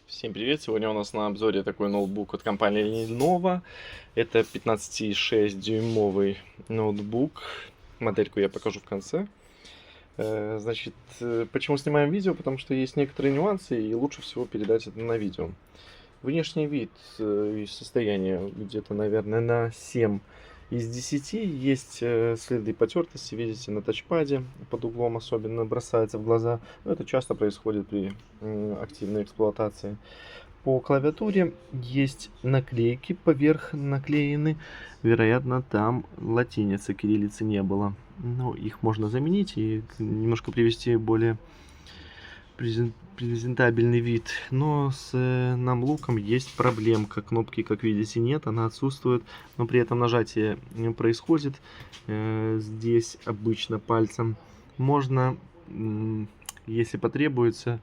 Всем привет! Сегодня у нас на обзоре такой ноутбук от компании Lenovo. Это 15,6 дюймовый ноутбук. Модельку я покажу в конце. Значит, почему снимаем видео? Потому что есть некоторые нюансы, и лучше всего передать это на видео. Внешний вид и состояние где-то, наверное, на 7 из 10. Есть следы потертости, видите, на тачпаде, под углом особенно бросается в глаза. Но это часто происходит при активной эксплуатации. По клавиатуре есть наклейки, поверх наклеены. Вероятно, там латиницы, кириллицы не было. Но их можно заменить и немножко привести более презентабельный вид. Но с намлуком есть проблемка. Кнопки, как видите, нет, она отсутствует. Но при этом нажатие происходит. Здесь обычно пальцем можно, если потребуется,